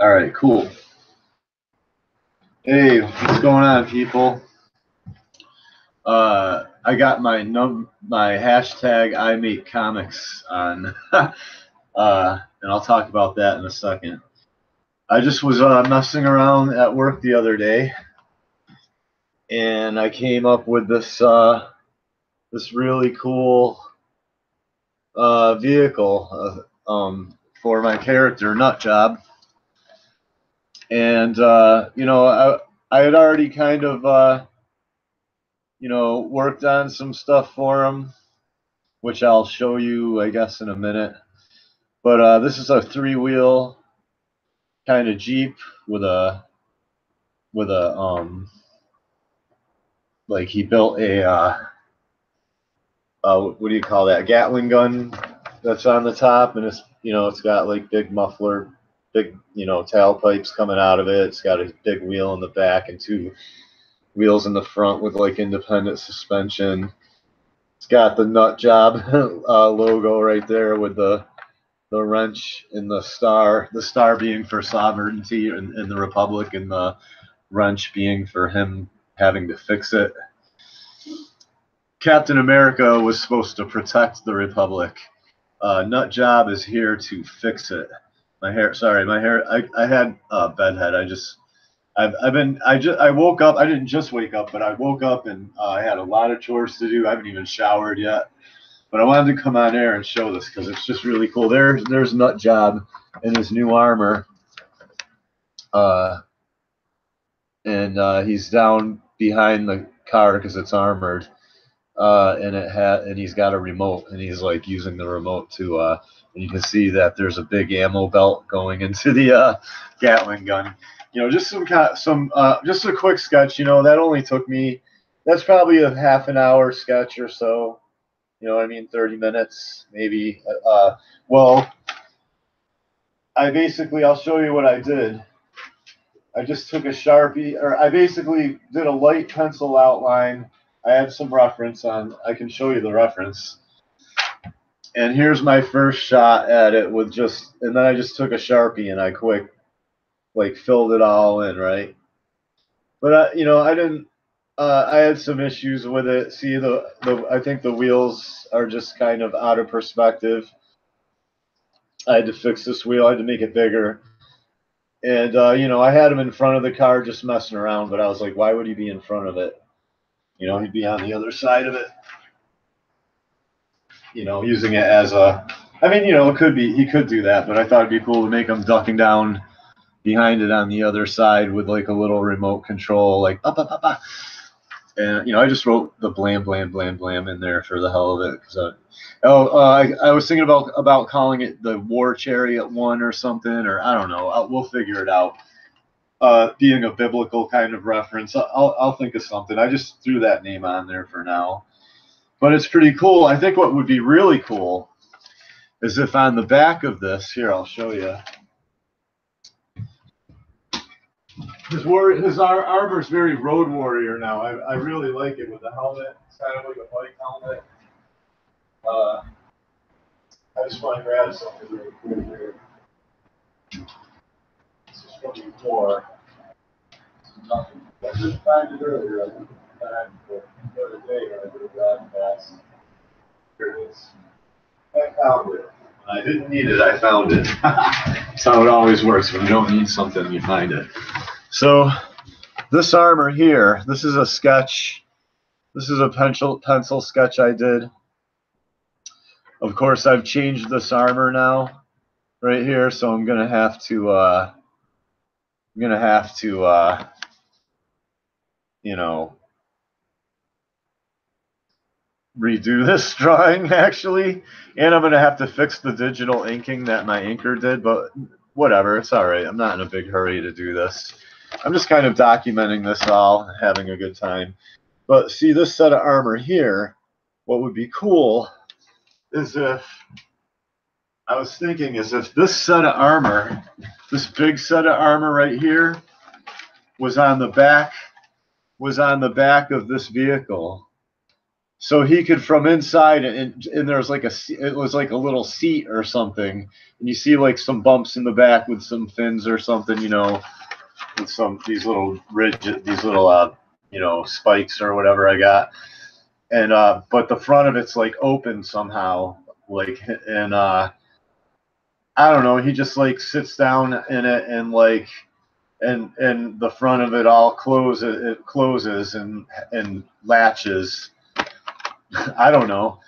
All right, cool. Hey, what's going on, people? I got my hashtag I make comics on, and I'll talk about that in a second. I just was messing around at work the other day, and I came up with this this really cool vehicle for my character Nutjob. And you know, I had already kind of you know, worked on some stuff for him, which I'll show you, I guess, in a minute. But this is a three-wheel kind of Jeep with a like he built a what do you call that? A Gatling gun that's on the top, and it's, you know, it's got like big muffler, big, you know, tailpipes coming out of it. It's got a big wheel in the back and two wheels in the front with like independent suspension. It's got the Nutjob logo right there with the wrench and the star being for sovereignty in the Republic, and the wrench being for him having to fix it. Captain America was supposed to protect the Republic. Nutjob is here to fix it. My hair, I had bedhead. I woke up. I didn't just wake up, but I woke up and I had a lot of chores to do. I haven't even showered yet. But I wanted to come on air and show this because it's just really cool. There's Nutjob in his new armor. And he's down behind the car because it's armored. And he's got a remote, and he's like using the remote to and you can see that there's a big ammo belt going into the Gatling gun. You know, just just a quick sketch. You know, that only took me, that's probably a half an hour sketch or so. You know what I mean? 30 minutes, maybe. Well, I'll show you what I did. I just took a Sharpie, or I basically did a light pencil outline. I had some reference on, I can show you the reference. And here's my first shot at it with just, and then I just took a Sharpie and I like filled it all in, right? But you know, I didn't, I had some issues with it. See, I think the wheels are just kind of out of perspective. I had to fix this wheel. I had to make it bigger. And, you know, I had him in front of the car just messing around, but I was like, why would he be in front of it? You know, he'd be on the other side of it. You know, using it as a, I mean, you know, it could be, he could do that, but I thought it'd be cool to make him ducking down behind it on the other side with like a little remote control, like up, up, up, up. And, you know, I just wrote the blam, blam, blam, blam in there for the hell of it. Cause I was thinking about calling it the War Chariot 1 or something, or I don't know. We'll figure it out. Being a biblical kind of reference, I'll think of something. I just threw that name on there for now. But it's pretty cool. I think what would be really cool is if on the back of this, here, I'll show you. His armor is very Road Warrior now. I really like it with the helmet. It's kind of like a bike helmet. I just want to grab something really cool here. This is from before. I just found it earlier. I didn't find it the other day when I did a broadcast. Here it is. I found it. When I didn't need it, I found it. That's how it always works. When you don't need something, you find it. So this armor here, this is a sketch. This is a pencil sketch I did. Of course, I've changed this armor now, right here. So I'm gonna have to, you know, redo this drawing actually, and I'm gonna have to fix the digital inking that my inker did. But whatever, it's all right. I'm not in a big hurry to do this. I'm just kind of documenting this all, having a good time. But see, this set of armor here, what would be cool is if, I was thinking is if this set of armor, this big set of armor right here, was on the back of this vehicle. So he could from inside, and there's like it was like a little seat or something, and you see like some bumps in the back with some fins or something, you know, with some these little you know, spikes or whatever I got, and but the front of it's like open somehow, like, and I don't know, he just like sits down in it and like and the front of it all closes and latches. I don't know.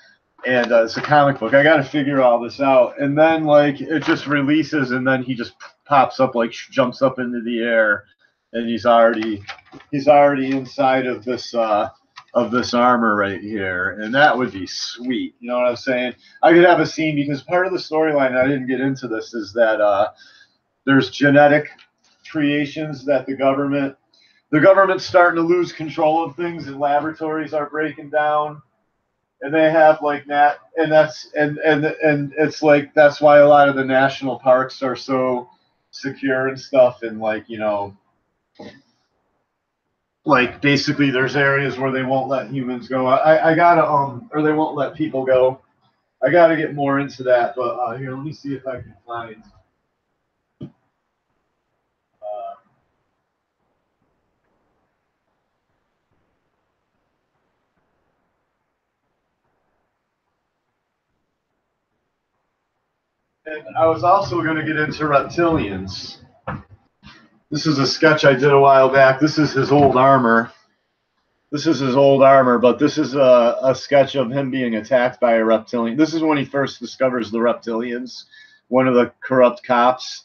And it's a comic book. I got to figure all this out. And then like it just releases, and then he just pops up, like jumps up into the air, and he's already inside of this armor right here, and that would be sweet. You know what I'm saying? I could have a scene, because part of the storyline, I didn't get into this, is that there's genetic creations that the government's starting to lose control of things, and laboratories are breaking down, and they have like that, and that's and it's like that's why a lot of the national parks are so secure and stuff, and like, you know, like basically there's areas where they won't let humans go. I gotta or they won't let people go. I gotta get more into that, but here, let me see if I can find. And I was also going to get into reptilians. This is a sketch I did a while back. This is his old armor. But this is a sketch of him being attacked by a reptilian. This is when he first discovers the reptilians. One of the corrupt cops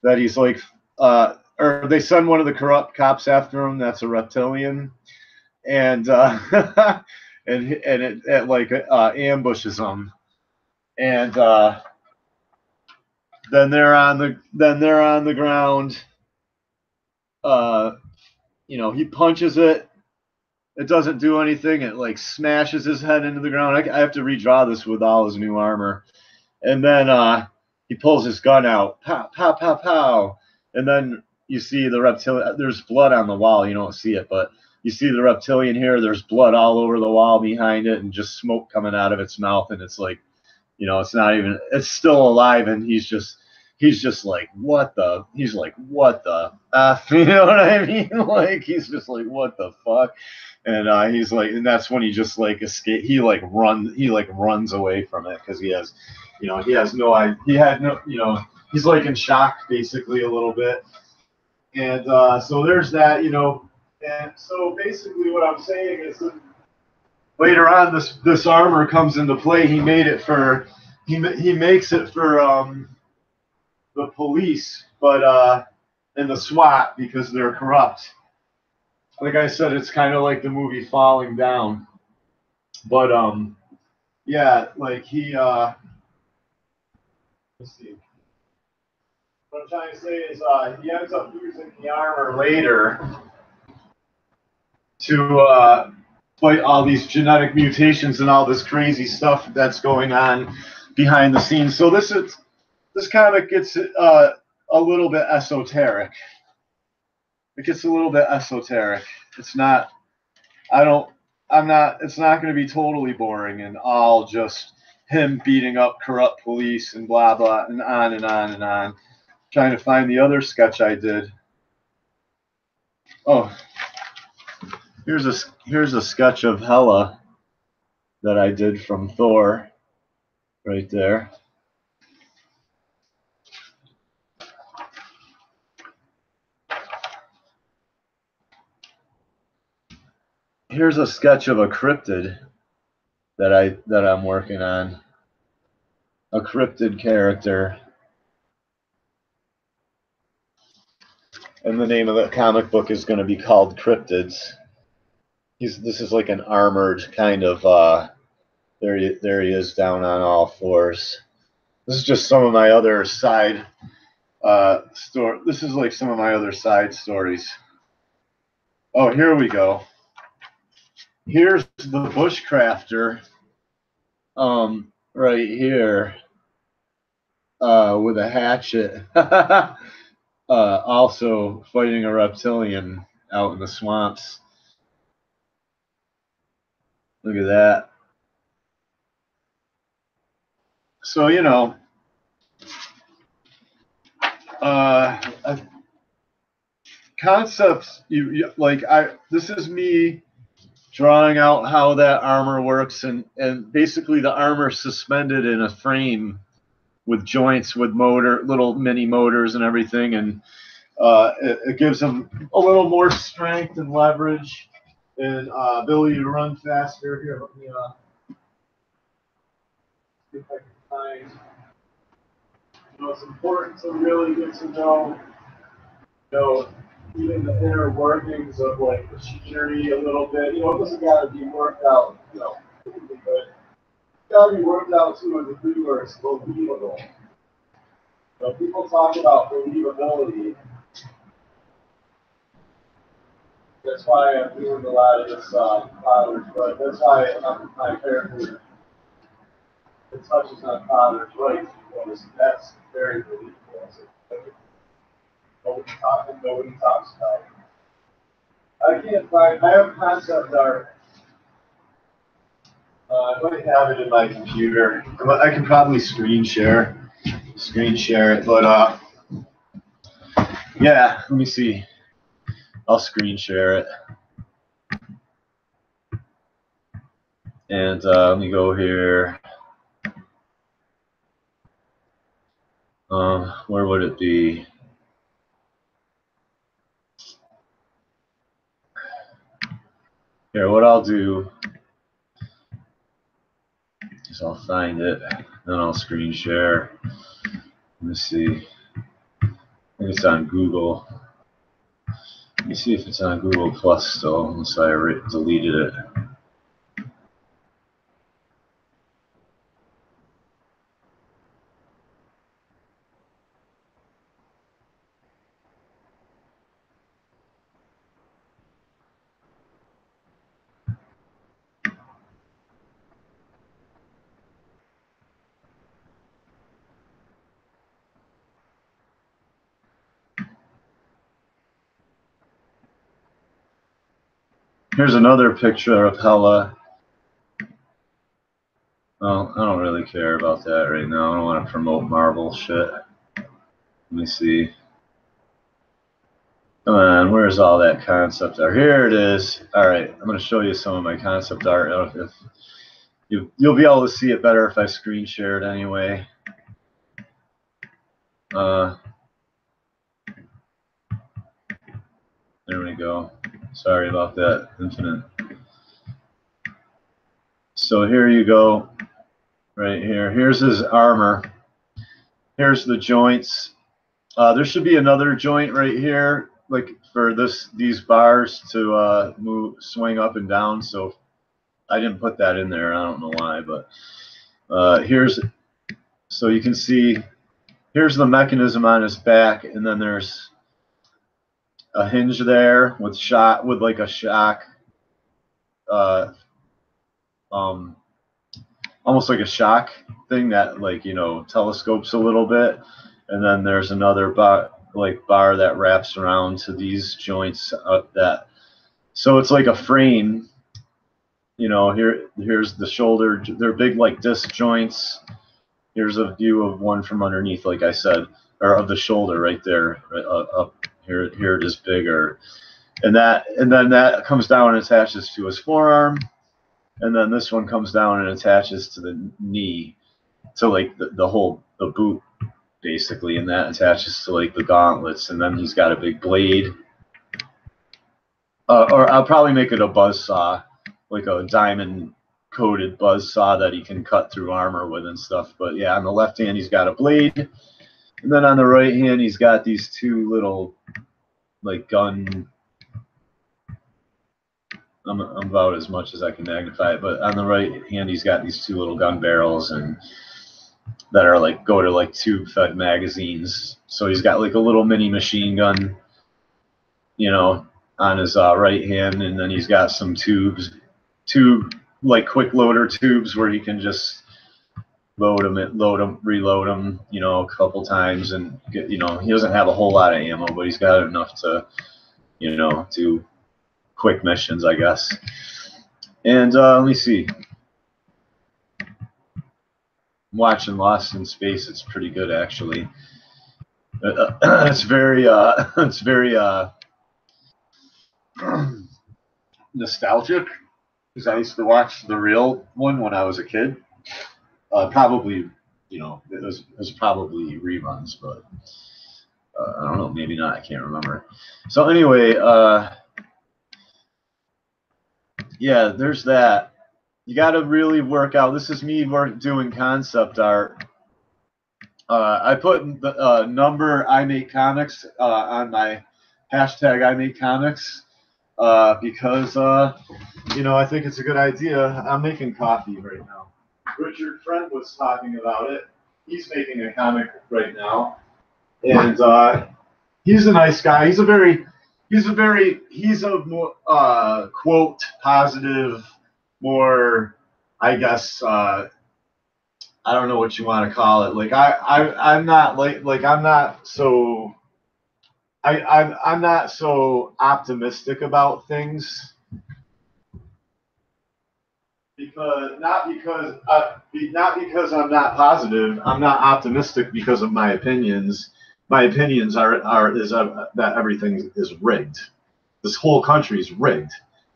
that he's like, or they send one of the corrupt cops after him. That's a reptilian, and and it like ambushes him, and then they're on the ground. You know, he punches it. It doesn't do anything. It like smashes his head into the ground. I have to redraw this with all his new armor. And then he pulls his gun out. Pow, pow, pow, pow. And then you see the reptilian. There's blood on the wall. You don't see it, but you see the reptilian here. There's blood all over the wall behind it, and just smoke coming out of its mouth. And it's like, you know, it's not even. It's still alive, and he's just like, what the? He's like, what the F? You know what I mean? Like, he's just like, what the fuck? And he's like, and that's when he just like escape. He runs away from it, because he has, you know, he has no idea. He had no, you know, he's like in shock basically a little bit. And so there's that, you know. And so basically what I'm saying is that later on this armor comes into play. He makes it for the police, but and the SWAT, because they're corrupt. Like I said, it's kind of like the movie Falling Down. But yeah, like he let's see. What I'm trying to say is he ends up using the armor later to fight all these genetic mutations and all this crazy stuff that's going on behind the scenes. So this comic gets a little bit esoteric. It gets a little bit esoteric. It's not. It's not going to be totally boring and all just him beating up corrupt police and blah blah and on and on and on. Trying to find the other sketch I did. Oh, here's a sketch of Hela that I did from Thor, right there. Here's a sketch of a cryptid that I'm working on. A cryptid character. And the name of the comic book is going to be called Cryptids. This is like an armored kind of there he is down on all fours. This is just some of my other side This is like some of my other side stories. Oh, here we go. Here's the bushcrafter, right here, with a hatchet, also fighting a reptilian out in the swamps. Look at that. So, you know, concepts, this is me drawing out how that armor works, and basically the armor suspended in a frame with joints with little mini motors and everything, and it gives them a little more strength and leverage and ability to run faster. Here, let me see if I can find. You know, it's important to really get to know, even the inner workings of like machinery a little bit. You know, it doesn't got to be worked out, completely, but it's got to be worked out to a degree where it's believable. People talk about believability. That's why I'm doing a lot of this father's right. That's why my character it touches on father's rights, because that's very believable. Nobody talks about it. I can't find. I have concept art. I might have it in my computer. I can probably screen share it, but yeah. Let me see. I'll screen share it. And let me go here. Where would it be? Here, what I'll do is I'll find it, then I'll screen share. Let me see. I think it's on Google. Let me see if it's on Google Plus still, unless I deleted it. Here's another picture of Hela. Well, I don't really care about that right now. I don't want to promote Marvel shit. Let me see. Come on, where's all that concept art? Here it is. All right, I'm going to show you some of my concept art. If you'll be able to see it better if I screen share it anyway. There we go. Sorry about that, Infinite. So here you go, right here. Here's his armor. Here's the joints. There should be another joint right here, like for these bars to swing up and down. So I didn't put that in there. I don't know why, but so you can see here's the mechanism on his back, and then there's a hinge there with like a shock, almost like a shock thing that telescopes a little bit, and then there's another bar that wraps around to these joints so it's like a frame. Here's the shoulder. They're big like disc joints. Here's a view of one from underneath, like I said, or of the shoulder right there, up here. Here it is bigger, and then that comes down and attaches to his forearm, and then this one comes down and attaches to the knee, to like the boot basically, and that attaches to like the gauntlets, and then he's got a big blade. Or I'll probably make it a buzz saw, like a diamond coated buzz saw that he can cut through armor with and stuff. But yeah, on the left hand he's got a blade, and then on the right hand he's got these two little like gun. I'm about as much as I can magnify it, but on the right hand he's got these two little gun barrels, and that are go to like tube-fed magazines. So he's got like a little mini machine gun, on his right hand, and then he's got some two like quick loader tubes where he can just reload them, a couple times, and get, he doesn't have a whole lot of ammo, but he's got enough to, do quick missions, I guess. And let me see. I'm watching Lost in Space. It's pretty good, actually. It's very nostalgic, because I used to watch the real one when I was a kid. Probably, you know, it was probably reruns, but I don't know, maybe not. I can't remember. So anyway, yeah, there's that. You got to really work out. This is me doing concept art. I put the number I make comics on my hashtag I make comics because you know, I think it's a good idea. I'm making coffee right now. Richard Friend was talking about it. He's making a comic right now, and he's a nice guy. He's a more quote positive, more, I guess, I don't know what you want to call it. Like I'm not I'm not so I'm not so optimistic about things, because not because I'm not positive. I'm not optimistic because of my opinions. My opinions are that everything is rigged. This whole country is rigged.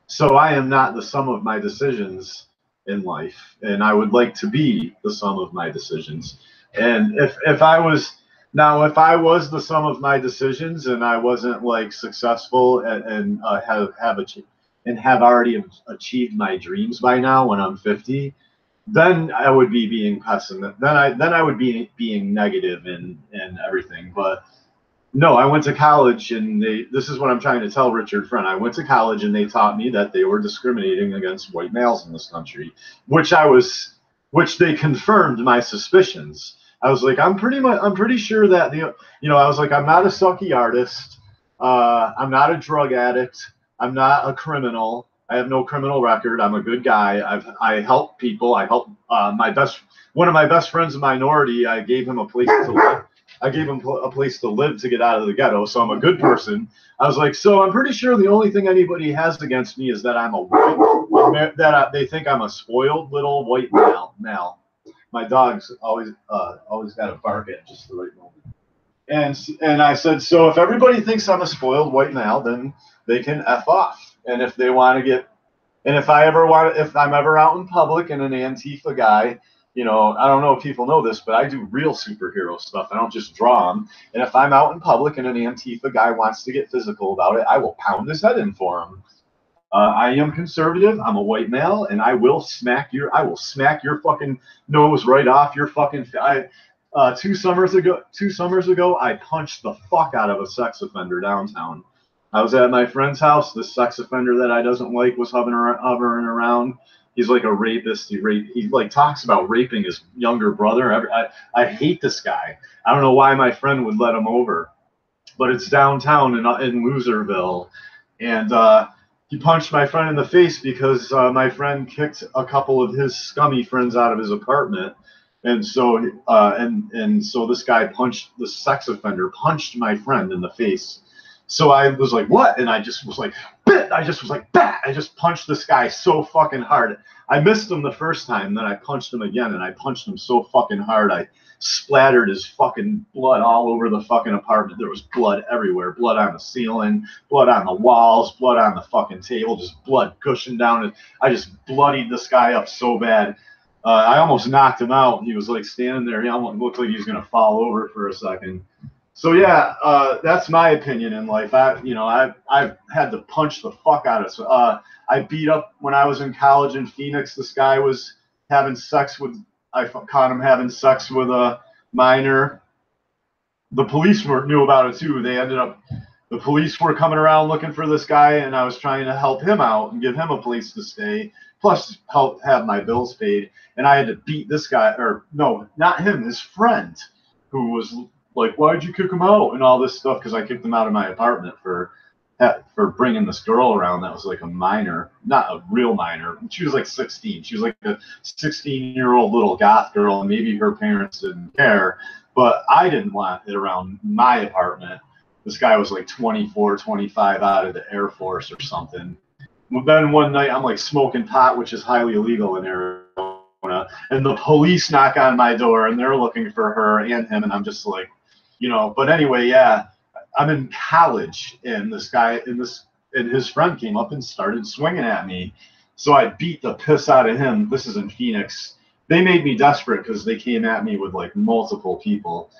So I am not the sum of my decisions in life, and I would like to be the sum of my decisions. And if I was the sum of my decisions and I wasn't like successful and have already achieved my dreams by now when I'm 50, then I would be being pessimistic. Then I would be being negative and everything. But no, I went to college, and this is what I'm trying to tell Richard Friend. I went to college, and they taught me that they were discriminating against white males in this country, which they confirmed my suspicions. I was like, I'm pretty sure that I was like, I'm not a sucky artist. I'm not a drug addict. I'm not a criminal. I have no criminal record. I'm a good guy. I help people. I help one of my best friends, a minority. I gave him a place to live. I gave him a place to live to get out of the ghetto, so I'm a good person. I was like, so I'm pretty sure the only thing anybody has against me is that I'm they think I'm a spoiled little white male. My dog's always got to bark at just the right moment. And I said, so if everybody thinks I'm a spoiled white male, then they can F off. And if they want to get, and if I'm ever out in public and an Antifa guy, you know, I don't know if people know this, but I do real superhero stuff. I don't just draw them. And if I'm out in public and an Antifa guy wants to get physical about it, I will pound his head in for him. I am conservative. I'm a white male, and I will smack your fucking nose right off your fucking. 2 summers ago, I punched the fuck out of a sex offender downtown. I was at my friend's house. This sex offender that I doesn't like was hovering around. He's like a rapist. He like talks about raping his younger brother. I hate this guy. I don't know why my friend would let him over, but it's downtown in Loserville, and he punched my friend in the face because my friend kicked a couple of his scummy friends out of his apartment. And so so this guy the sex offender punched my friend in the face. So I was like, what? And I just was like, bah! I just punched this guy so fucking hard. I missed him the first time, then I punched him again, and I punched him so fucking hard I splattered his fucking blood all over the fucking apartment. There was blood everywhere. Blood on the ceiling, blood on the walls, blood on the fucking table, just blood gushing down. I just bloodied this guy up so bad. I almost knocked him out. He was like standing there. He almost looked like he was going to fall over for a second. So yeah, that's my opinion in life. I've had to punch the fuck out of. I beat up when I was in college in Phoenix. This guy was having sex with. I caught him having sex with a minor. The police knew about it too. The police were coming around looking for this guy, and I was trying to help him out and give him a place to stay, plus help have my bills paid. And I had to beat this guy, or no, not him, his friend, who was like, why'd you kick him out and all this stuff, because I kicked him out of my apartment for bringing this girl around that was like a minor, not a real minor. She was like 16. She was like a 16-year-old little goth girl, and maybe her parents didn't care, but I didn't want it around my apartment. This guy was like 24, 25 out of the Air Force or something. then one night I'm like smoking pot, which is highly illegal in Arizona, and the police knock on my door and they're looking for her and him, and I'm just like, But anyway, yeah, I'm in college, and and his friend came up and started swinging at me, so I beat the piss out of him. This is in Phoenix. They made me desperate because they came at me with like multiple people.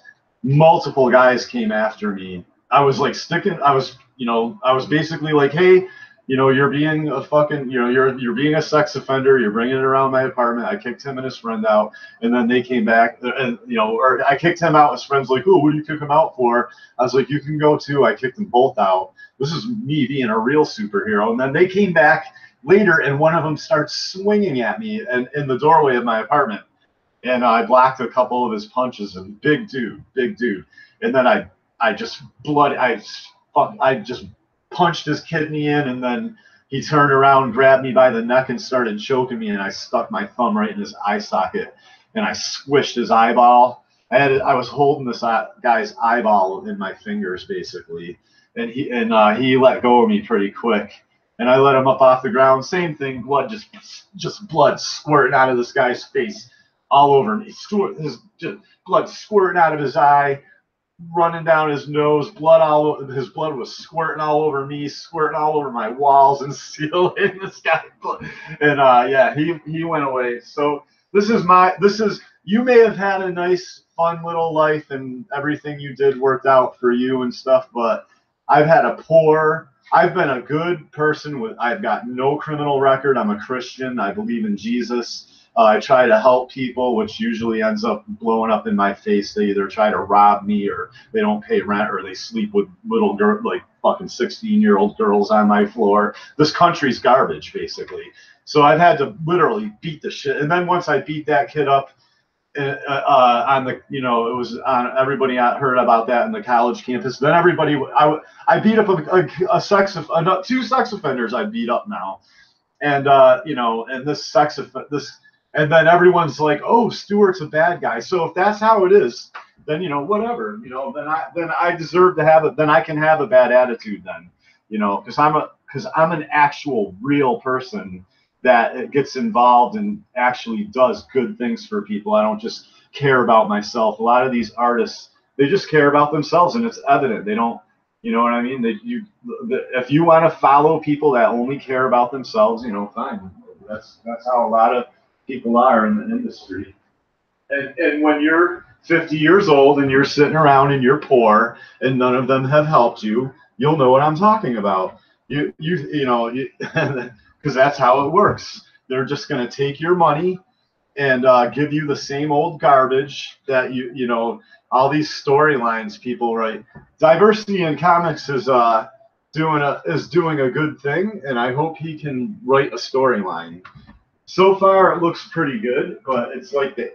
Multiple guys came after me. I was like sticking. I was basically like, hey, you're being a fucking, you're being a sex offender. You're bringing it around my apartment. I kicked him and his friend out, and then they came back, and or I kicked him out. His friend's like, oh, what do you kick him out for? I was like, you can go too. I kicked them both out. This is me being a real superhero. And then they came back later, and one of them starts swinging at me and in the doorway of my apartment, and I blocked a couple of his punches. And big dude. And then I just I just punched his kidney in, and then he turned around, grabbed me by the neck, and started choking me. And I stuck my thumb right in his eye socket, and I squished his eyeball. I was holding this guy's eyeball in my fingers, basically, and he let go of me pretty quick. And I let him up off the ground. Same thing, blood just blood squirting out of this guy's face, all over me. Blood squirting out of his eye, running down his nose, his blood was squirting all over me, squirting all over my walls and ceiling. This guy, and yeah, he went away. So this is you may have had a nice, fun little life, and everything you did worked out for you and stuff, but I've been a good person. I've got no criminal record. I'm a Christian. I believe in Jesus. I try to help people, which usually ends up blowing up in my face. They either try to rob me, or they don't pay rent, or they sleep with little girls, like fucking 16-year-old girls on my floor. This country's garbage, basically. So I've had to literally beat the shit. And then once I beat that kid up, on the, it was on, everybody heard about that in the college campus. Then I beat up two sex offenders. I beat up now, and and and then everyone's like, oh, Stewart's a bad guy. So if that's how it is, then whatever, then I deserve to have it. Then I can have a bad attitude then, because I'm an actual real person that gets involved and actually does good things for people. I don't just care about myself. A lot of these artists, they just care about themselves, and it's evident. They don't, you know what I mean? If you want to follow people that only care about themselves, fine. That's how a lot of people are in the industry. And when you're 50 years old and you're sitting around and you're poor and none of them have helped you, you'll know what I'm talking about. Because that's how it works. They're just going to take your money and give you the same old garbage that all these storylines people write. Diversity in Comics is doing a good thing, and I hope he can write a storyline. So far, it looks pretty good, but it's like an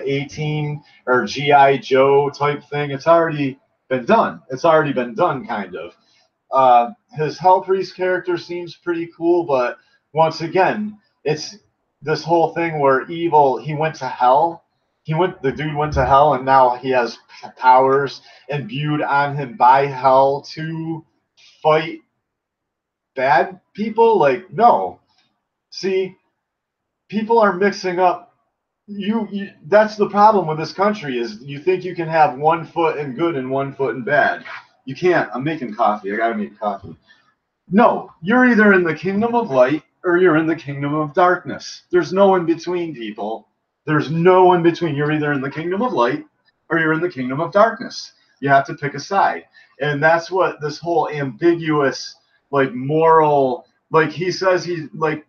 18 or GI Joe type thing. It's already been done. Kind of. His Hellpriest character seems pretty cool, but once again, it's this whole thing where he went to hell. The dude went to hell, and now he has powers imbued on him by hell to fight bad people. Like, no. See, people are mixing up. That's the problem with this country, is you think you can have 1 foot in good and 1 foot in bad. You can't. I'm making coffee. I gotta make coffee. No, you're either in the kingdom of light or you're in the kingdom of darkness. There's no in between, people. There's no in between. You're either in the kingdom of light or you're in the kingdom of darkness. You have to pick a side. And that's what this whole ambiguous, like, moral, like, he says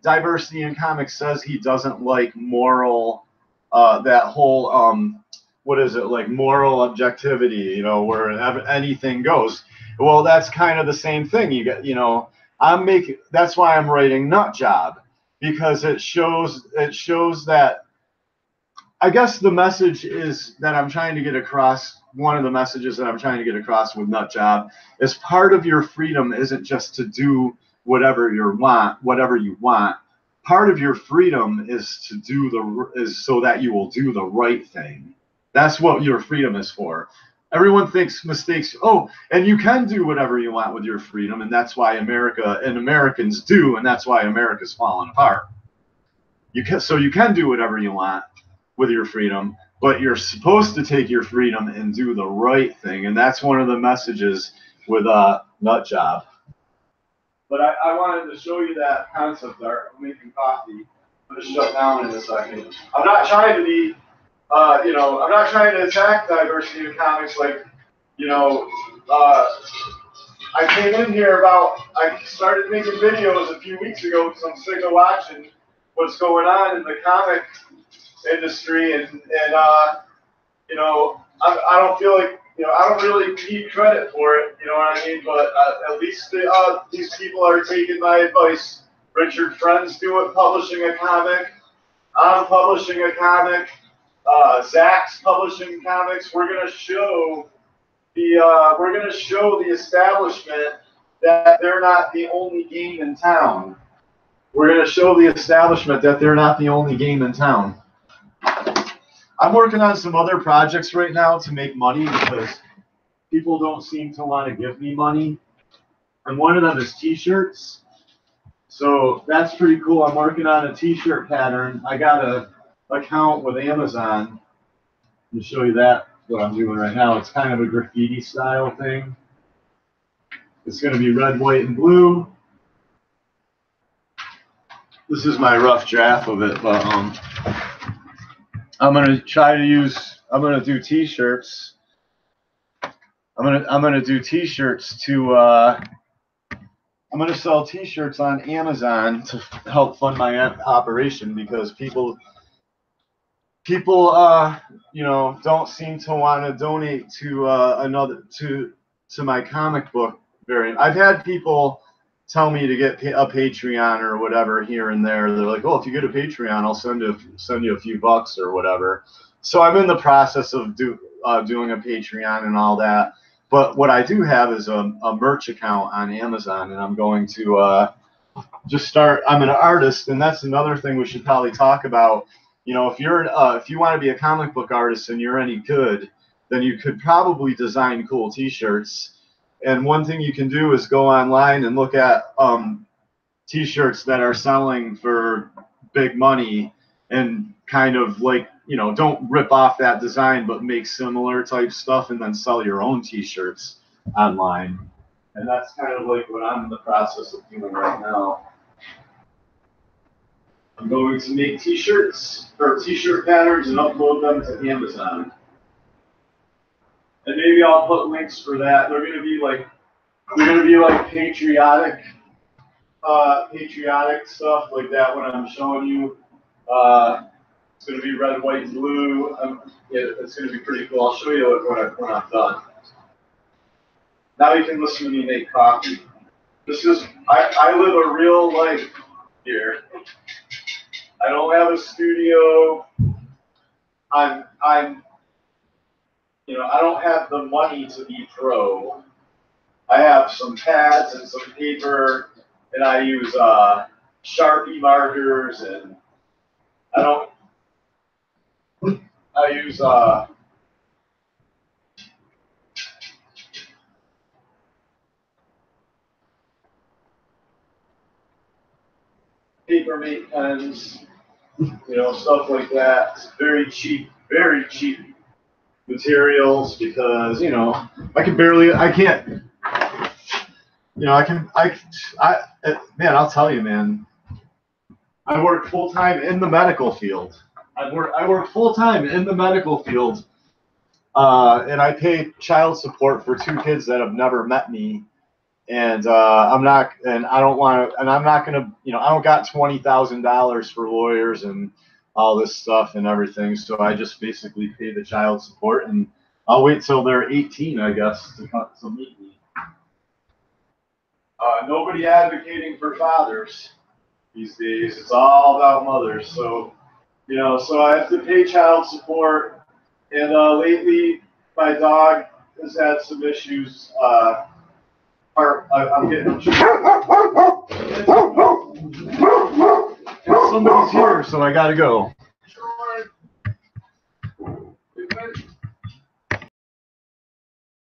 Diversity in Comics says he doesn't like moral, that whole, what is it, like, moral objectivity, where anything goes. Well, that's kind of the same thing. That's why I'm writing Nut Job, because it shows that, I guess the message is that I'm trying to get across, one of the messages that I'm trying to get across with Nut Job is part of your freedom isn't just to do whatever you want. Part of your freedom is so that you will do the right thing. That's what your freedom is for. Everyone thinks mistakes. Oh, and you can do whatever you want with your freedom, and that's why America and Americans do, and that's why America's falling apart. So you can do whatever you want with your freedom, but you're supposed to take your freedom and do the right thing, and that's one of the messages with Nut Job. But I wanted to show you that concept art. I'm making coffee. I'm going to shut down in a second. I'm not trying to be, I'm not trying to attack diversity in comics. Like, I came in here I started making videos a few weeks ago because I'm sick of watching what's going on in the comic industry, and I don't feel like, I don't really need credit for it, you know what I mean? But at least these people are taking my advice. Richard Friend's publishing a comic. I'm publishing a comic. Zach's publishing comics. We're gonna show the establishment that they're not the only game in town. We're gonna show the establishment that they're not the only game in town. I'm working on some other projects right now to make money because people don't seem to want to give me money. And one of them is t-shirts. So that's pretty cool. I'm working on a t-shirt pattern. I got an account with Amazon. Let me show you what I'm doing right now. It's kind of a graffiti style thing. It's going to be red, white, and blue. This is my rough draft of it, but I'm gonna do t-shirts. I'm gonna do t-shirts I'm gonna sell t-shirts on Amazon to help fund my operation because people don't seem to want to donate to my comic book I've had people tell me to get a Patreon or whatever here and there. They're like, oh, if you get a Patreon, I'll send you a few bucks or whatever. So I'm in the process of doing a Patreon and all that. But what I do have is a merch account on Amazon, and I'm going to just start. I'm an artist, and that's another thing we should probably talk about. If you want to be a comic book artist and you're any good, then you could probably design cool T-shirts. And one thing you can do is go online and look at T-shirts that are selling for big money and kind of like, don't rip off that design, but make similar type stuff and then sell your own T-shirts online. And that's kind of like what I'm in the process of doing right now. I'm going to make T-shirts or T-shirt patterns and upload them to Amazon. And maybe I'll put links for that. They're gonna be like patriotic stuff like that. When I'm showing you, it's gonna be red, white, and blue. It's gonna be pretty cool. I'll show you when I'm done. Now you can listen to me make coffee. I live a real life here. I don't have a studio. I don't have the money to be pro. I have some pads and some paper, and I use Sharpie markers, and I use Papermate pens, stuff like that. It's very cheap materials because I'll tell you, man, I work full time in the medical field. I work full time in the medical field, and I pay child support for 2 kids that have never met me, and I don't got $20,000 for lawyers and all this stuff and everything, so I just basically pay the child support, and I'll wait till they're 18, I guess, to meet me. Nobody advocating for fathers these days. It's all about mothers. So, so I have to pay child support, and lately my dog has had some issues. I'm getting. Somebody's here, so I gotta go.